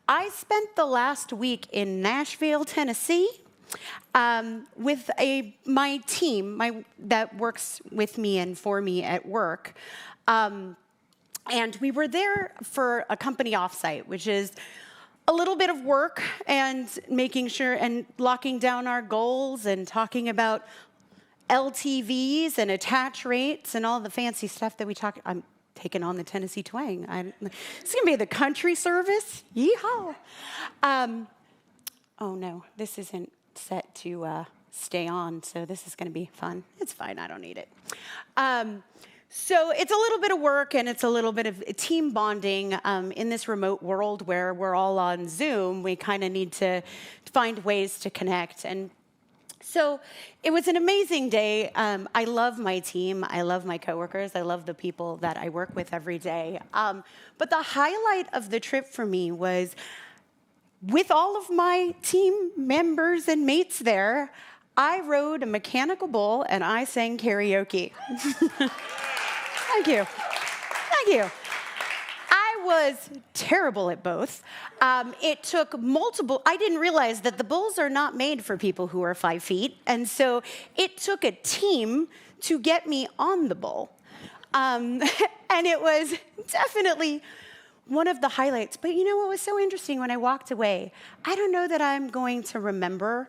I spent the last week in Nashville, Tennessee, with my team that works with me and for me at work. And we were there for a company offsite, which is a little bit of work and making sure and locking down our goals and talking about LTVs and attach rates and all the fancy stuff that we talk. I'm taking on the Tennessee twang. It's going to be the country service. Yeehaw. Oh, no, this isn't set to stay on, so this is going to be fun. It's fine. I don't need it. So it's a little bit of work, and it's a little bit of team bonding in this remote world where we're all on Zoom. We kind of need to find ways to connect. And so it was an amazing day. I love my team. I love my coworkers. I love the people that I work with every day. But the highlight of the trip for me was with all of my team members and mates there, I rode a mechanical bull and I sang karaoke. Thank you. Thank you. I was terrible at both. It took multiple, I didn't realize that the bulls are not made for people who are 5 feet. And so it took a team to get me on the bull. And it was definitely one of the highlights. But you know what was so interesting when I walked away? I don't know that I'm going to remember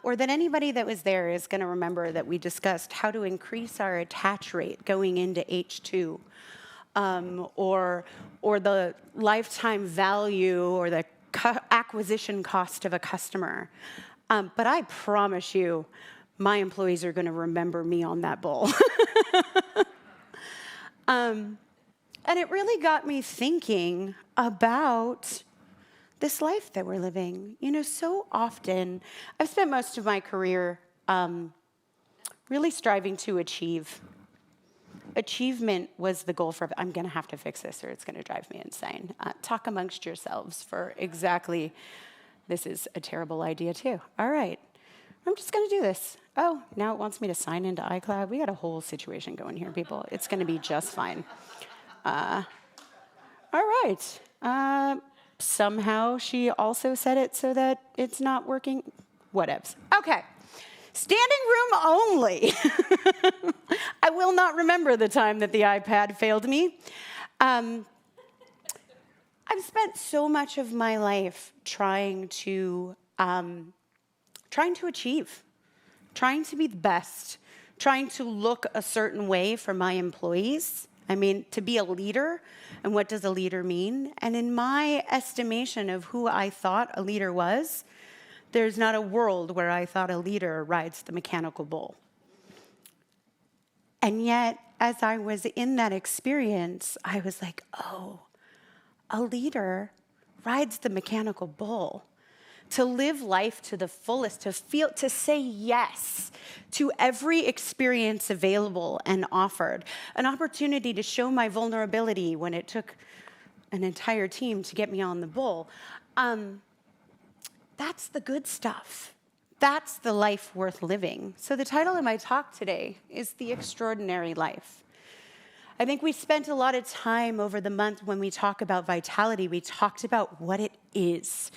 or that anybody that was there is going to remember that we discussed how to increase our attach rate going into H2, or the lifetime value or the acquisition cost of a customer. But I promise you, my employees are going to remember me on that bull. And it really got me thinking about this life that we're living. You know, so often, I've spent most of my career really striving to achieve. Achievement was the goal for, I'm going to have to fix this or it's going to drive me insane. Talk amongst yourselves for exactly, this is a terrible idea too. All right, I'm just going to do this. Oh, now it wants me to sign into iCloud. We got a whole situation going here, people. It's going to be just fine. All right. Somehow she also said it so that it's not working. Whatevs. Okay. Standing room only. I will not remember the time that the iPad failed me. I've spent so much of my life trying to achieve, trying to be the best, trying to look a certain way for my employees. I mean, to be a leader, and what does a leader mean? And in my estimation of who I thought a leader was, there's not a world where I thought a leader rides the mechanical bull. And yet, as I was in that experience, I was like, oh, a leader rides the mechanical bull. To live life to the fullest, to say yes to every experience available and offered, an opportunity to show my vulnerability when it took an entire team to get me on the bull. That's the good stuff. That's the life worth living. So the title of my talk today is The Extraordinary Life. I think we spent a lot of time over the month when we talk about vitality, we talked about what it is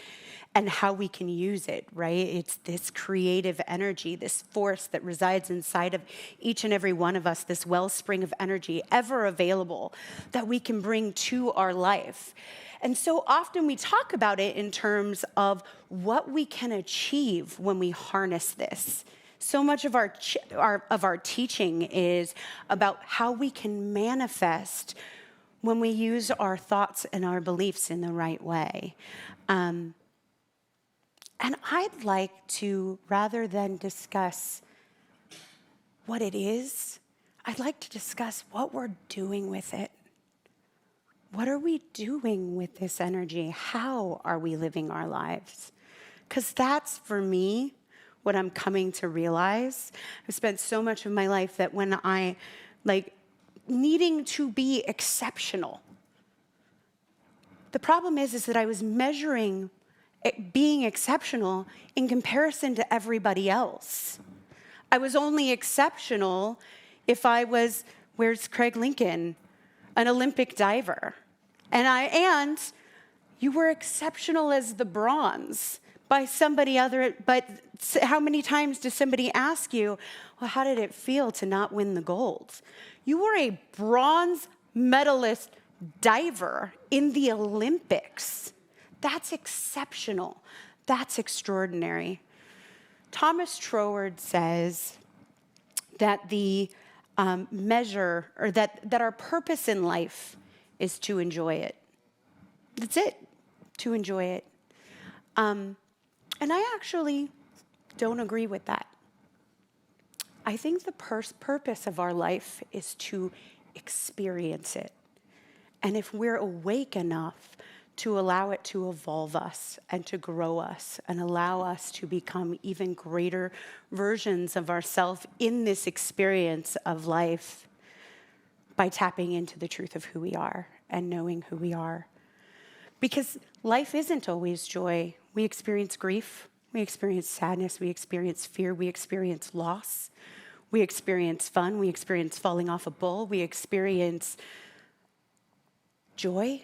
and how we can use it, right? It's this creative energy, this force that resides inside of each and every one of us, this wellspring of energy ever available that we can bring to our life. And so often we talk about it in terms of what we can achieve when we harness this. So much of our teaching is about how we can manifest when we use our thoughts and our beliefs in the right way. And I'd like to, rather than discuss what it is, I'd like to discuss what we're doing with it. What are we doing with this energy? How are we living our lives? Because that's, for me, what I'm coming to realize. I've spent so much of my life that when I, needing to be exceptional. The problem is that I was measuring being exceptional in comparison to everybody else. I was only exceptional if I was, where's Craig Lincoln, an Olympic diver. And You were exceptional as the bronze by somebody other, but how many times does somebody ask you, well, how did it feel to not win the gold? You were a bronze medalist diver in the Olympics. That's exceptional. That's extraordinary. Thomas Troward says that the measure, or that our purpose in life is to enjoy it. That's it, to enjoy it. And I actually don't agree with that. I think the purpose of our life is to experience it. And if we're awake enough to allow it to evolve us and to grow us and allow us to become even greater versions of ourselves in this experience of life by tapping into the truth of who we are and knowing who we are. Because life isn't always joy. We experience grief, we experience sadness, we experience fear, we experience loss, we experience fun, we experience falling off a bull, we experience joy.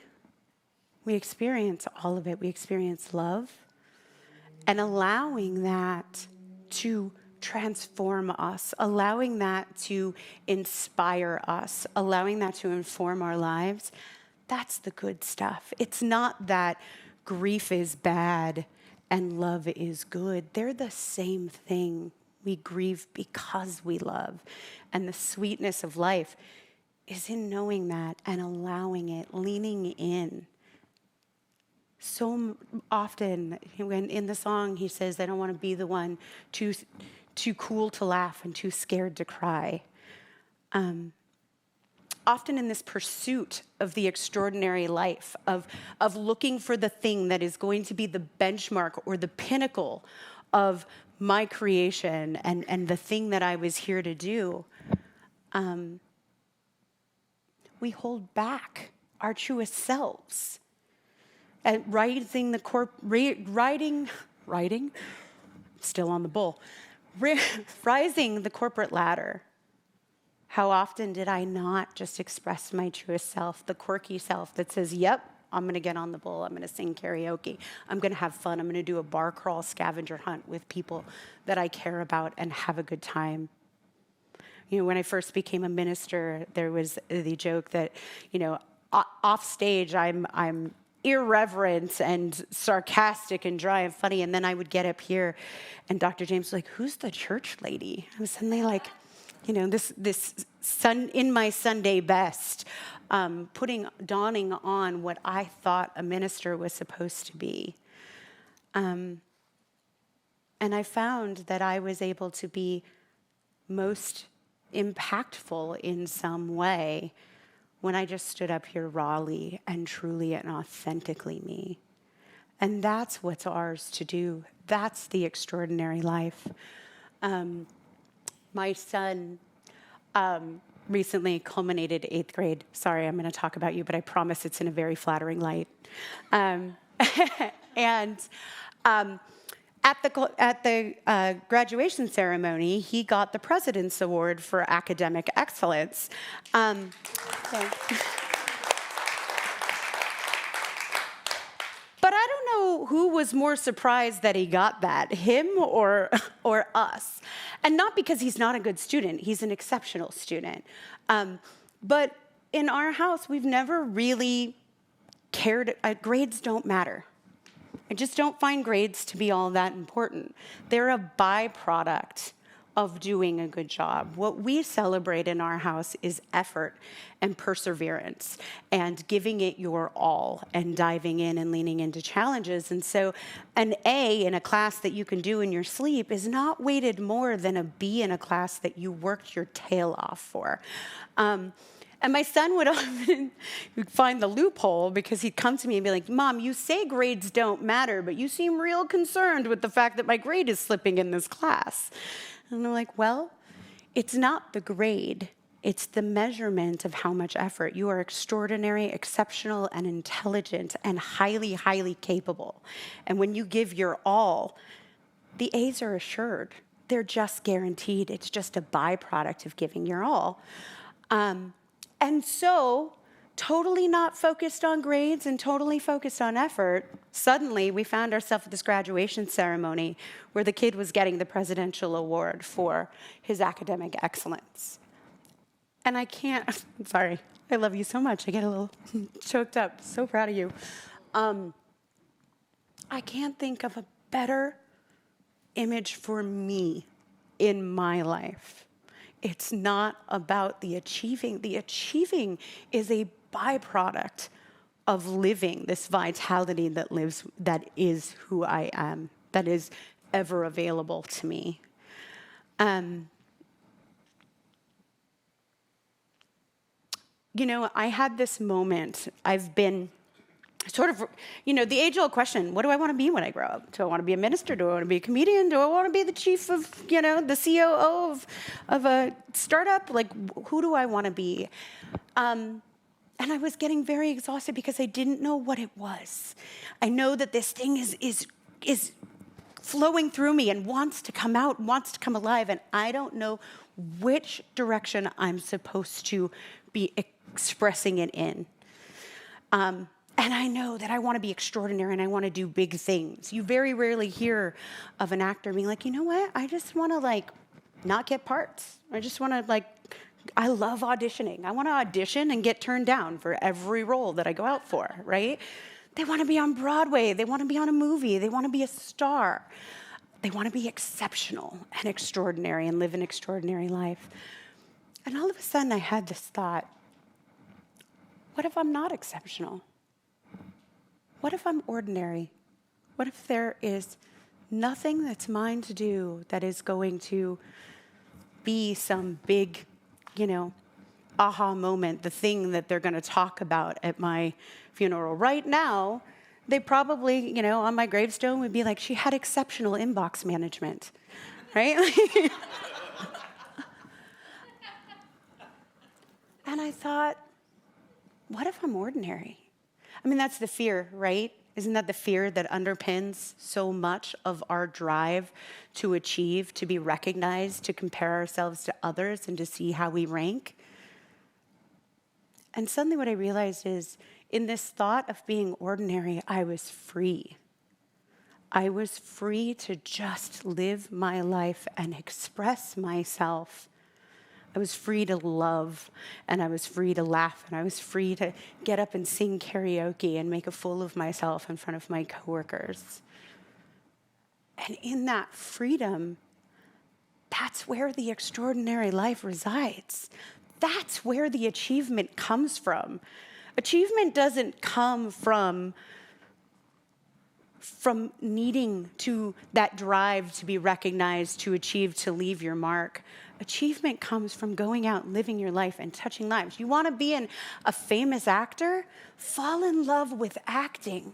We experience all of it. We experience love. And allowing that to transform us, allowing that to inspire us, allowing that to inform our lives, that's the good stuff. It's not that grief is bad and love is good. They're the same thing. We grieve because we love. And the sweetness of life is in knowing that and allowing it, leaning in. So often, when in the song he says, I don't want to be the one too cool to laugh and too scared to cry. Often in this pursuit of the extraordinary life, of looking for the thing that is going to be the benchmark or the pinnacle of my creation and the thing that I was here to do, we hold back our truest selves. And rising the corporate ladder. How often did I not just express my truest self, the quirky self that says, yep, I'm going to get on the bull, I'm going to sing karaoke, I'm going to have fun, I'm going to do a bar crawl scavenger hunt with people that I care about and have a good time. You know, when I first became a minister, there was the joke that, you know, off stage, I'm irreverent and sarcastic and dry and funny, and then I would get up here, and Dr. James was like, "Who's the church lady?" I was suddenly like, you know, this in my Sunday best, dawning on what I thought a minister was supposed to be, and I found that I was able to be most impactful in some way when I just stood up here rawly and truly and authentically me. And that's what's ours to do. That's the extraordinary life. My son recently culminated 8th grade. Sorry, I'm going to talk about you, but I promise it's in a very flattering light. And at the graduation ceremony, he got the President's Award for Academic Excellence. But I don't know who was more surprised that he got that, him or us. And not because he's not a good student, he's an exceptional student. But in our house, we've never really cared, grades don't matter. I just don't find grades to be all that important. They're a byproduct of doing a good job. What we celebrate in our house is effort and perseverance and giving it your all and diving in and leaning into challenges. And so an A in a class that you can do in your sleep is not weighted more than a B in a class that you worked your tail off for. And my son would often find the loophole because he'd come to me and be like, Mom, you say grades don't matter, but you seem real concerned with the fact that my grade is slipping in this class. And I'm like, well, it's not the grade. It's the measurement of how much effort. You are extraordinary, exceptional, and intelligent, and highly, highly capable. And when you give your all, the A's are assured. They're just guaranteed. It's just a byproduct of giving your all. And so totally not focused on grades and totally focused on effort, suddenly we found ourselves at this graduation ceremony where the kid was getting the presidential award for his academic excellence. And I can't, sorry, I love you so much. I get a little choked up. So proud of you. I can't think of a better image for me in my life. It's not about the achieving. The achieving is a byproduct of living this vitality that is who I am, that is ever available to me. I had this moment. I've been sort of, the age-old question, what do I want to be when I grow up? Do I want to be a minister? Do I want to be a comedian? Do I want to be the chief of, the COO of a startup? Like, who do I want to be? And I was getting very exhausted because I didn't know what it was. I know that this thing is flowing through me and wants to come out, wants to come alive, and I don't know which direction I'm supposed to be expressing it in. And I know that I want to be extraordinary and I want to do big things. You very rarely hear of an actor being like, you know what? I just want to not get parts. I just want to I love auditioning. I want to audition and get turned down for every role that I go out for, right? They want to be on Broadway. They want to be on a movie. They want to be a star. They want to be exceptional and extraordinary and live an extraordinary life. And all of a sudden I had this thought, what if I'm not exceptional? What if I'm ordinary? What if there is nothing that's mine to do that is going to be some big, aha moment, the thing that they're going to talk about at my funeral? Right now, they probably, on my gravestone would be like, she had exceptional inbox management, right? And I thought, what if I'm ordinary? I mean, that's the fear, right? Isn't that the fear that underpins so much of our drive to achieve, to be recognized, to compare ourselves to others, and to see how we rank? And suddenly what I realized is, in this thought of being ordinary, I was free. I was free to just live my life and express myself. I was free to love, and I was free to laugh, and I was free to get up and sing karaoke and make a fool of myself in front of my coworkers. And in that freedom, that's where the extraordinary life resides. That's where the achievement comes from. Achievement doesn't come from needing to that drive to be recognized, to achieve, to leave your mark. Achievement comes from going out and living your life and touching lives. You want to be a famous actor? Fall in love with acting.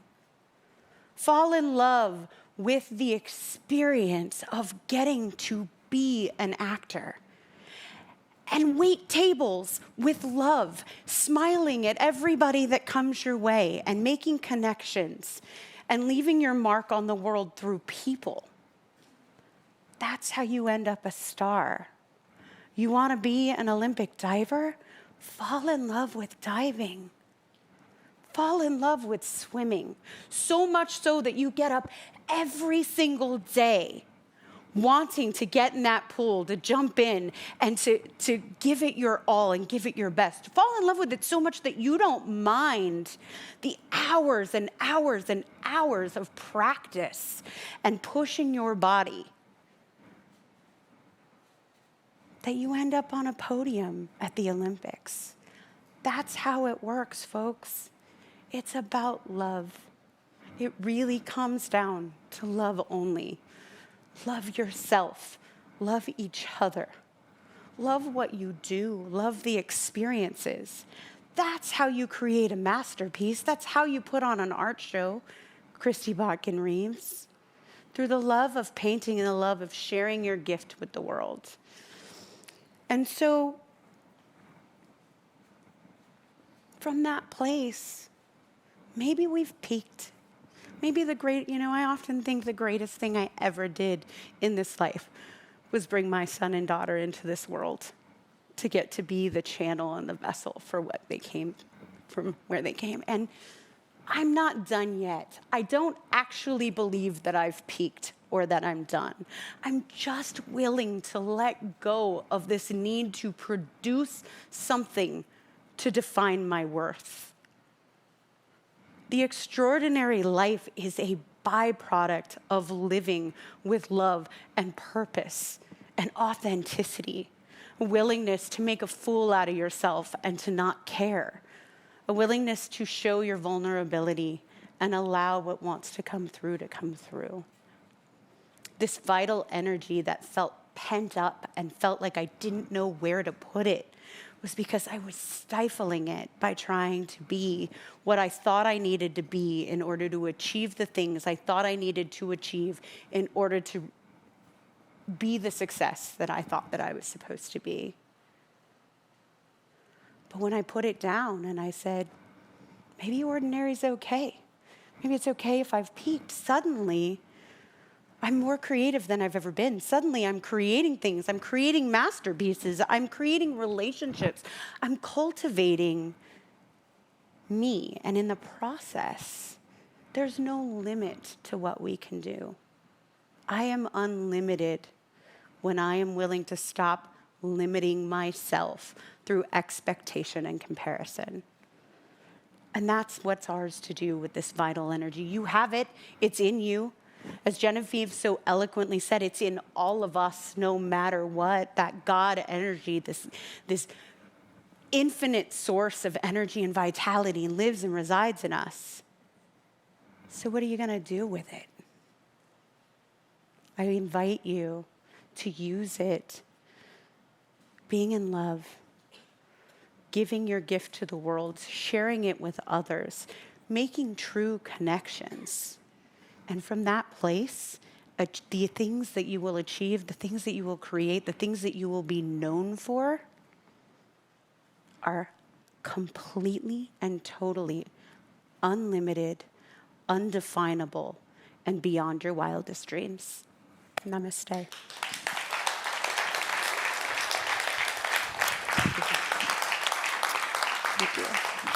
Fall in love with the experience of getting to be an actor. And wait tables with love, smiling at everybody that comes your way and making connections and leaving your mark on the world through people. That's how you end up a star. You want to be an Olympic diver? Fall in love with diving. Fall in love with swimming. So much so that you get up every single day wanting to get in that pool, to jump in, and to give it your all and give it your best. Fall in love with it so much that you don't mind the hours and hours and hours of practice and pushing your body, that you end up on a podium at the Olympics. That's how it works, folks. It's about love. It really comes down to love only. Love yourself. Love each other. Love what you do. Love the experiences. That's how you create a masterpiece. That's how you put on an art show, Christy Botkin-Reeves, through the love of painting and the love of sharing your gift with the world. And so, from that place, maybe we've peaked. Maybe I often think the greatest thing I ever did in this life was bring my son and daughter into this world to get to be the channel and the vessel for what they came from where they came. And I'm not done yet. I don't actually believe that I've peaked or that I'm done. I'm just willing to let go of this need to produce something to define my worth. The extraordinary life is a byproduct of living with love and purpose and authenticity, a willingness to make a fool out of yourself and to not care, a willingness to show your vulnerability and allow what wants to come through to come through. This vital energy that felt pent up and felt like I didn't know where to put it was because I was stifling it by trying to be what I thought I needed to be in order to achieve the things I thought I needed to achieve in order to be the success that I thought that I was supposed to be. But when I put it down and I said, maybe ordinary's okay. Maybe it's okay if I've peaked. Suddenly, I'm more creative than I've ever been. Suddenly, I'm creating things. I'm creating masterpieces. I'm creating relationships. I'm cultivating me. And in the process, there's no limit to what we can do. I am unlimited when I am willing to stop limiting myself through expectation and comparison. And that's what's ours to do with this vital energy. You have it. It's in you. As Genevieve so eloquently said, it's in all of us, no matter what. That God energy, this infinite source of energy and vitality lives and resides in us. So what are you going to do with it? I invite you to use it, being in love, giving your gift to the world, sharing it with others, making true connections. And from that place, the things that you will achieve, the things that you will create, the things that you will be known for are completely and totally unlimited, undefinable, and beyond your wildest dreams. Namaste. Thank you.